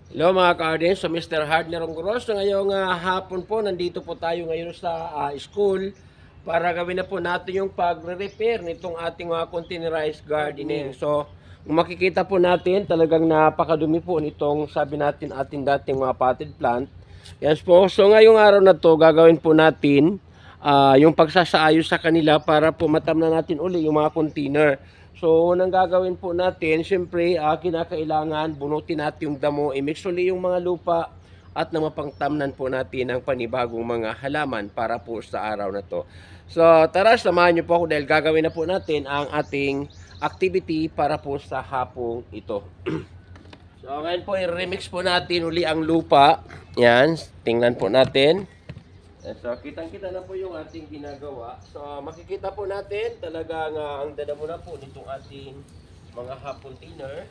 Hello mga ka-RDN, so Mr. Hardner Ongros. So ngayong hapon po, nandito po tayo ngayon sa school para gawin na po natin yung pagre-repair nitong ating mga containerized gardening. So kung makikita po natin, talagang napakadumi po nitong sabi natin ating dating mga potted plant. Yes po, so ngayong araw na to gagawin po natin yung pagsasaayos sa kanila para po matam na natin uli yung mga container. So, unang gagawin po natin, syempre, kinakailangan bunutin natin yung damo, i-mix uli yung mga lupa at na mapangtamnan po natin ang panibagong mga halaman para po sa araw na to. So, tara, samahan niyo po ako dahil gagawin na po natin ang ating activity para po sa hapong ito. So, ngayon po, i-remix po natin uli ang lupa. Yan, tingnan po natin. So, kitang-kita na po yung ating ginagawa. So, makikita po natin talagang ang dala mo na po nitong ating mga half container.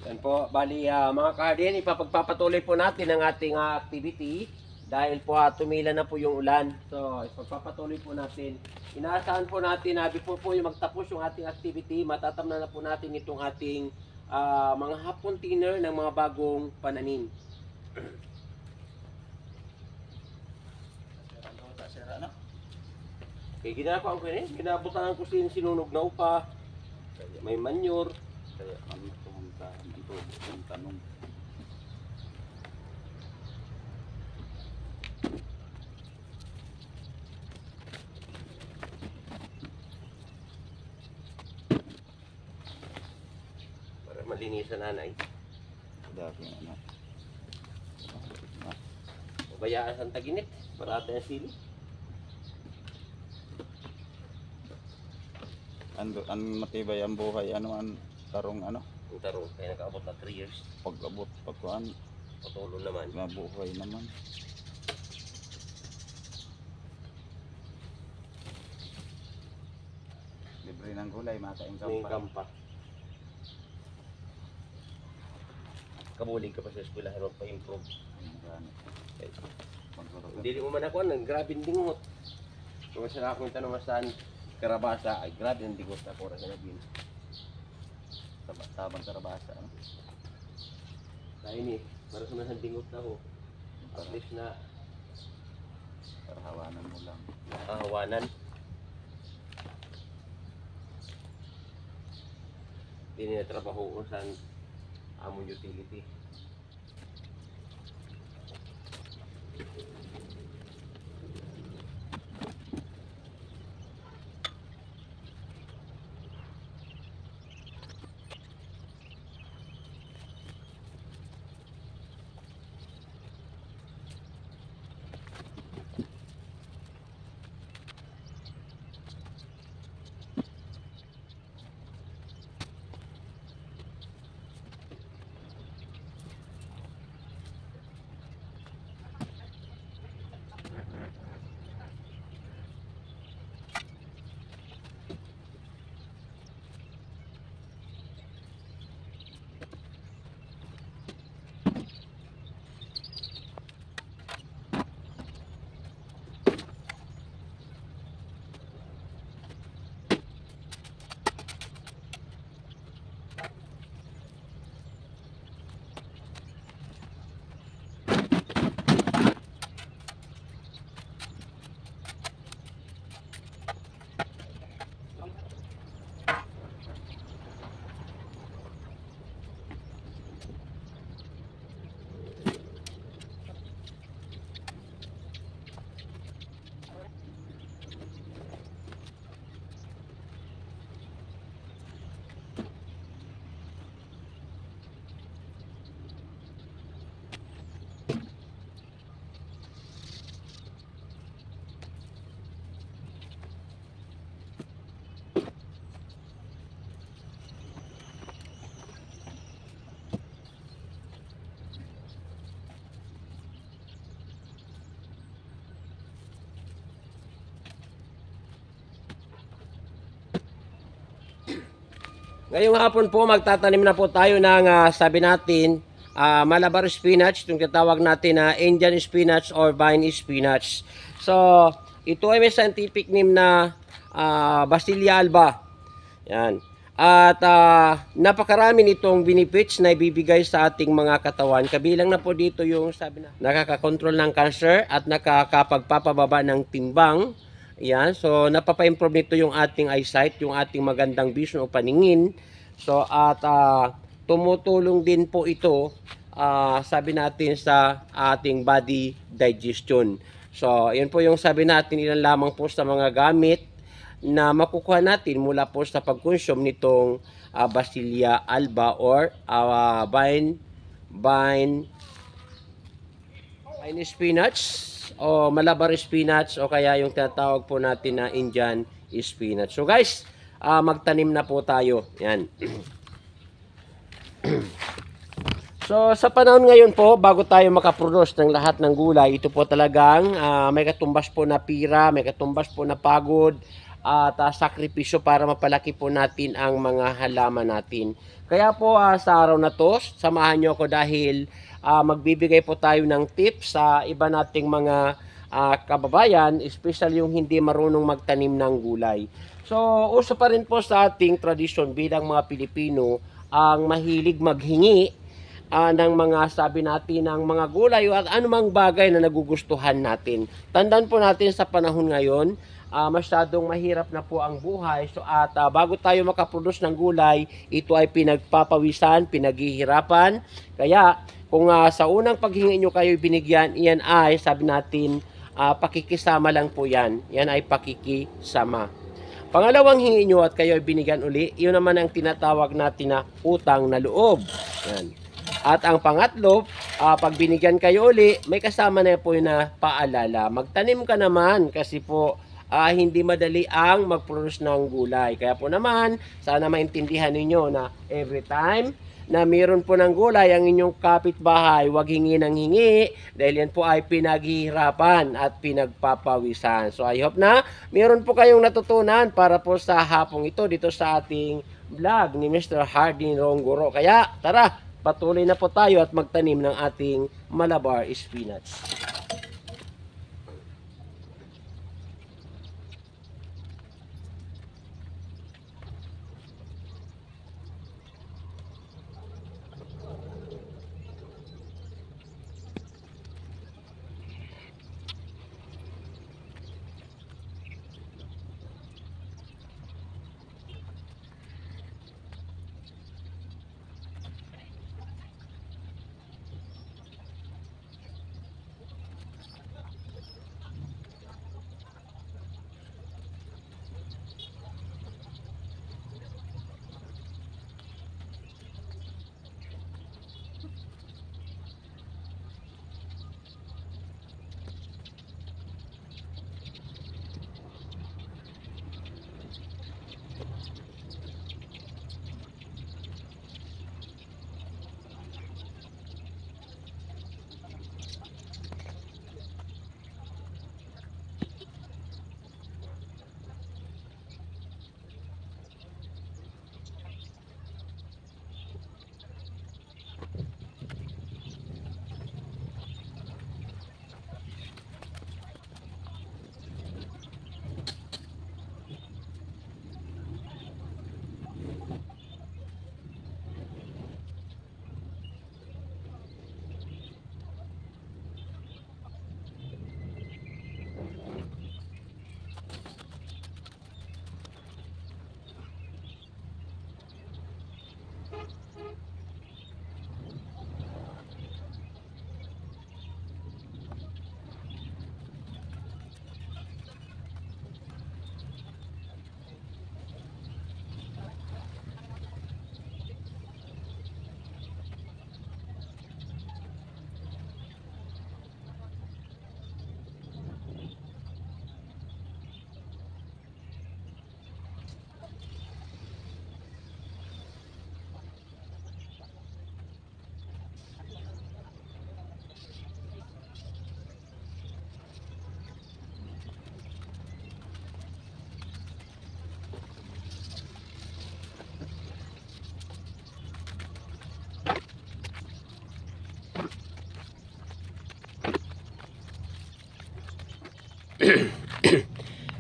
Yan po, bali mga kahardin, ipapagpapatuloy po natin ang ating activity dahil po tumila na po yung ulan. So, ipagpapatuloy po natin. Inaasahan po natin na before po yung magtapos yung ating activity, matatamnan na po natin itong ating mga half container ng mga bagong pananim. Okay, ginagawa ko rin. Ginabutangan ko sinunog na upa. May manure. Kaya ano pumunta ito yung tanong. Para malinisan nanay. Dati ano. Pabayaan sa taginit. Parata yung sili. An matibay ang buhay ano an tarong ano Yung tarong. Kaya nakaabot na 3 years. pag-abot pagkuan Patulo naman. mabuhay naman. Libre ng gulay makain May ka pa. kampa. Kabulig ka pa sa eskwelahan magpa-improve. Okay. Hindi mo man ako, grabing dingot. Kung sila akong tanong saan karabasa, ay grabe ang dingot ako rin na bin. Tabang karabasa ano. Dahil ni, para sa mga dingot na ako. At least na Para hawanan mo lang. nakahawanan. Hindi na trabaho kung saan among utility. Ngayong hapon po, magtatanim na po tayo ng, sabi natin, Malabar spinach, itong tinatawag natin na Indian spinach or vine spinach. So, ito ay may scientific name na Basilia alba. Yan. At napakarami nitong benefits na ibibigay sa ating mga katawan. Kabilang na po dito yung sabi na nakakakontrol ng cancer at nakakapagpapababa ng timbang. Yan. So, napapa-improve nito yung ating eyesight, yung ating magandang vision o paningin. So, at tumutulong din po ito, sabi natin sa ating body digestion. So, yan po yung sabi natin, ilan lamang po sa mga gamit na makukuha natin mula po sa pag-consume nitong Basilia alba or vine spinach o Malabar spinach o kaya yung tinatawag po natin na Indian spinach. So guys, magtanim na po tayo. Yan. So sa panahon ngayon po, bago tayo makaproduce ng lahat ng gulay, ito po talagang may katumbas po na pira, may katumbas po na pagod, at sakripisyo para mapalaki po natin ang mga halaman natin. Kaya po sa araw na to, samahan nyo ako dahil magbibigay po tayo ng tips sa iba nating mga kababayan, especially yung hindi marunong magtanim ng gulay. So, uso pa rin po sa ating tradisyon bilang mga Pilipino ang mahilig maghingi ng mga sabi natin ng mga gulay at anumang bagay na nagugustuhan natin. Tandaan po natin sa panahon ngayon, masyadong mahirap na po ang buhay. So at bago tayo makaproduce ng gulay, ito ay pinagpapawisan, pinaghihirapan. Kaya kung sa unang paghingi nyo kayo binigyan, iyan ay sabi natin pakikisama lang po yan. Yan ay pakikisama. Pangalawang hingi nyo at kayo ay binigyan uli, yun naman ang tinatawag natin na utang na loob. Yan. At ang pangatlo, pag binigyan kayo uli, may kasama na po yun na paalala. Magtanim ka naman kasi po hindi madali ang mag-produce ng gulay. Kaya po naman, sana maintindihan ninyo na every time na mayroon po ng gulay ang inyong kapitbahay, huwag hingi ng hingi dahil yan po ay pinaghihirapan at pinagpapawisan. So I hope na mayroon po kayong natutunan para po sa hapong ito dito sa ating vlog ni Mr. Hardin Ronggoro. Kaya tara, patuloy na po tayo at magtanim ng ating Malabar spinach.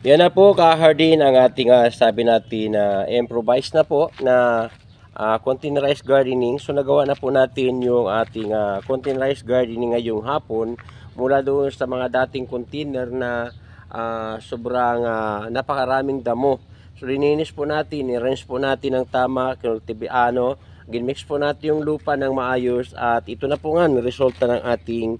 Yan na po ka-hardin ang ating sabi natin na improvise na po na containerized gardening. So nagawa na po natin yung ating containerized gardening ngayong hapon mula doon sa mga dating container na sobrang napakaraming damo. So lininis po natin, i-rinse po natin ng tama, ginmix po natin yung lupa ng maayos at ito na po nga resulta ng ating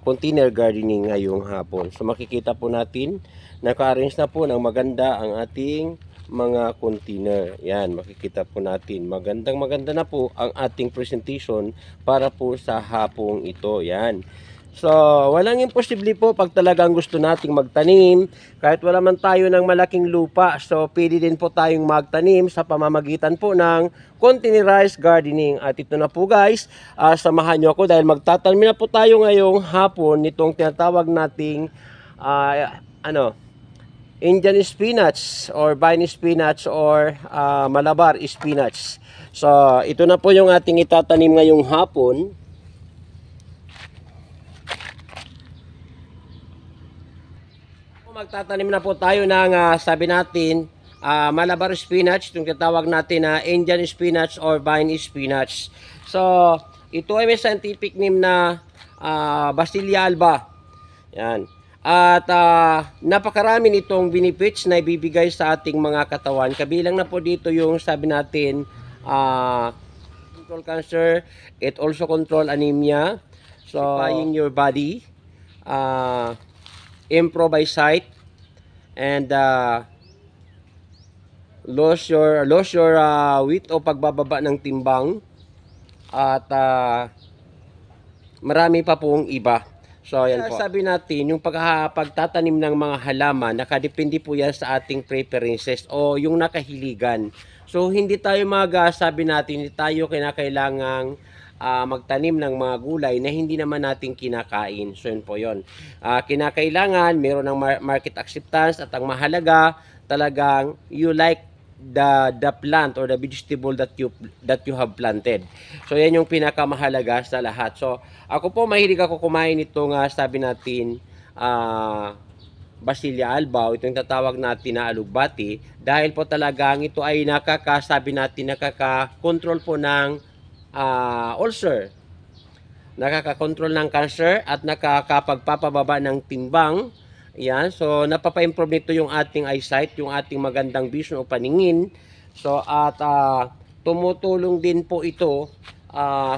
container gardening ngayong hapon. So makikita po natin naka-arrange na po ng maganda ang ating mga container. Yan, makikita po natin. Maganda na po ang ating presentation para po sa hapong ito. Yan. So, walang imposible po pag talagang gusto nating magtanim. Kahit wala man tayo ng malaking lupa. So, pwede din po tayong magtanim sa pamamagitan po ng containerized gardening. At ito na po guys, samahan nyo ako dahil magtatanim na po tayo ngayong hapon nitong tinatawag nating Indian spinach or vine spinach or Malabar spinach. So, ito na po yung ating itatanim ngayong hapon. Magtatanim na po tayo ng sabi natin Malabar spinach, itong tinatawag natin na Indian spinach or vine spinach. So, ito ay may scientific name na Basilia alba. Yan. At napakarami nitong benefits na ibibigay sa ating mga katawan. Kabilang na po dito yung sabi natin control cancer, it also control anemia, so purifying your body, improve eyesight, and lose your weight o pagbababa ng timbang, at marami pa pong iba. So, ayan po. Sabi natin, yung pagtatanim ng mga halaman, nakadepende po yan sa ating preferences o yung nakahiligan. So, hindi tayo sabi natin, hindi tayo kinakailangang magtanim ng mga gulay na hindi naman natin kinakain. So, yun po yun. Kinakailangan, meron ng market acceptance at ang mahalaga, talagang you like the plant or the vegetable that you have planted. So yan yung pinakamahalaga sa lahat. So ako po mahilig ako kumain itong sabi natin Basilia alba, itong tatawag natin na alugbati, dahil po talagang ito ay nakaka-control po ng ulcer, nakaka-control ng cancer at nakakapagpapababa ng timbang. Yan, so napapa-improve nito yung ating eyesight, yung ating magandang vision o paningin. So at tumutulong din po ito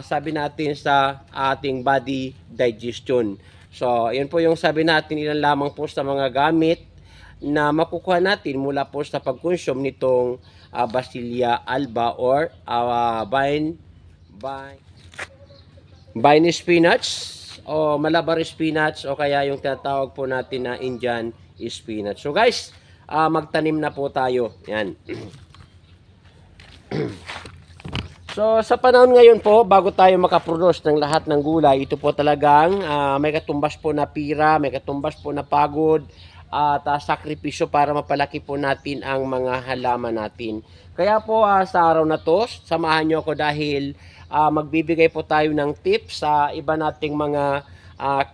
sabi natin sa ating body digestion. So yun po yung sabi natin, ilan lamang po sa mga gamit na makukuha natin mula po sa pag-consume nitong Basilia alba or vine spinach o Malabar spinach o kaya yung tinatawag po natin na Indian spinach. So guys, magtanim na po tayo. Yan. So sa panahon ngayon po, bago tayo makaproduce ng lahat ng gulay, ito po talagang may katumbas po na pira, may katumbas po na pagod at sakripisyo para mapalaki po natin ang mga halaman natin. Kaya po sa araw na to, samahan nyo ako dahil magbibigay po tayo ng tips sa iba nating mga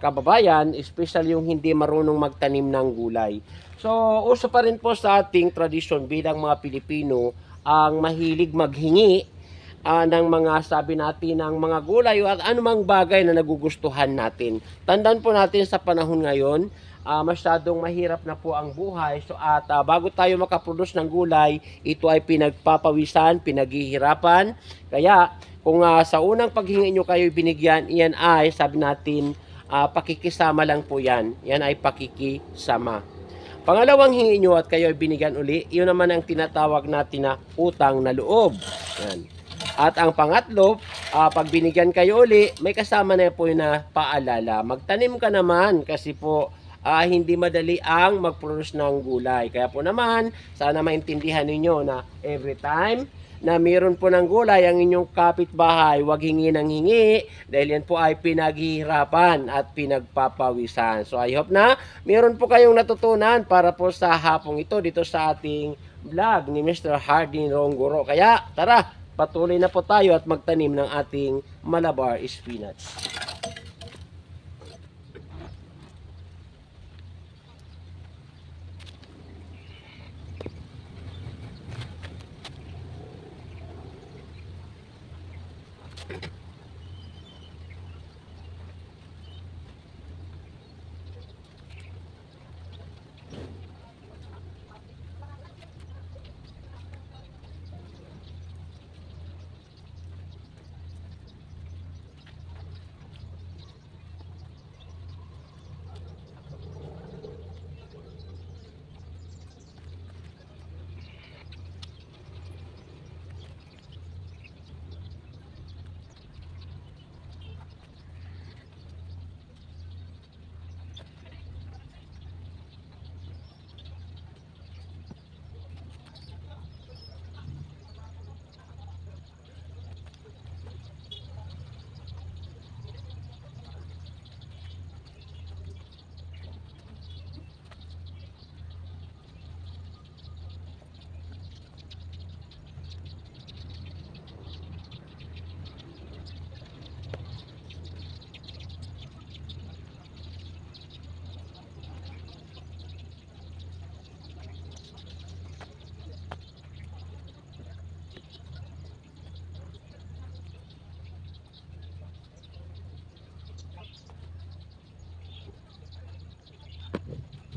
kababayan, especially yung hindi marunong magtanim ng gulay. So, uso pa rin po sa ating tradisyon bilang mga Pilipino ang mahilig maghingi ng mga sabi natin ng mga gulay at anumang bagay na nagugustuhan natin. Tandaan po natin sa panahon ngayon, masyadong mahirap na po ang buhay. So at bago tayo makaproduce ng gulay, ito ay pinagpapawisan, pinaghihirapan. Kaya kung sa unang paghingi nyo kayo binigyan, iyan ay sabi natin pakikisama lang po yan. Yan ay pakikisama. Pangalawang hingi nyo at kayo ay binigyan uli, yun naman ang tinatawag natin na utang na loob. Yan. At ang pangatlo, pag binigyan kayo uli, may kasama na po yun na paalala. Magtanim ka naman kasi po hindi madali ang mag-produce ng gulay. Kaya po naman, sana maintindihan ninyo na every time na mayroon po ng gulay ang inyong kapitbahay, huwag hingi ng hingi dahil yan po ay pinaghihirapan at pinagpapawisan. So I hope na mayroon po kayong natutunan para po sa hapong ito dito sa ating vlog ni Mr. Hardin Ronggoro. Kaya tara, patuloy na po tayo at magtanim ng ating Malabar spinach.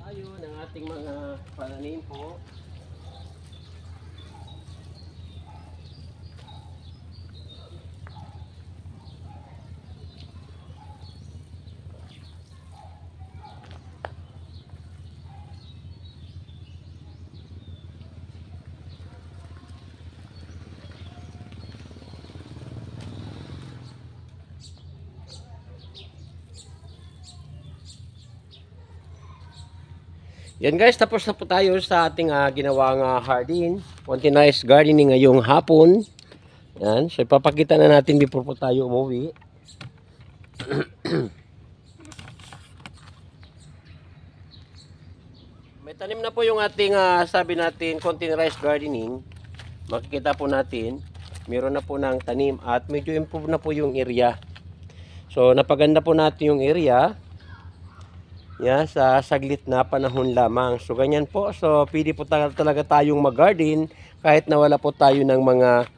Ayun ang ating mga pananim po. Yan guys, tapos na po tayo sa ating ginawang hardin. Continuous gardening ngayong hapon. Yan, so ipapakita na natin before po tayo umuwi. May tanim na po yung ating sabi natin continuous gardening. Makikita po natin, meron na po ng tanim at medyo improve na po yung area. So napaganda po natin yung area. Yeah, sa saglit na panahon lamang. So ganyan po. So pwede po talaga tayong mag-garden kahit na wala po tayo ng mga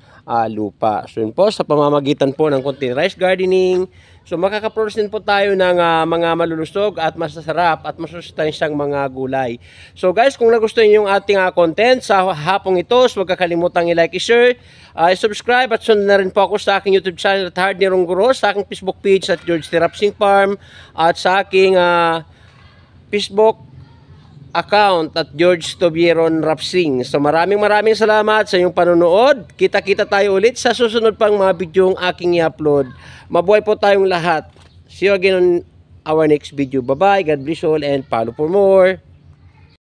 lupa. So yun po sa pamamagitan po ng continuous gardening. So makaka-produce din po tayo ng mga malulusog at masasarap at masustansyang mga gulay. So guys, kung nagustuhan niyo yung ating content sa hapong ito, so huwag kakalimutang i-like, i-share, i-subscribe at sundan na rin po ako sa aking YouTube channel at Hardner Onggoros, sa aking Facebook page at George T. Rapsing Farm at sa aking Facebook account at George Tobieron Rapsing. So maraming salamat sa inyong panonood. Kita-kita tayo ulit sa susunod pang mga bidyong aking i-upload. Mabuhay po tayong lahat. See you again on our next video. Bye-bye. God bless all and follow for more.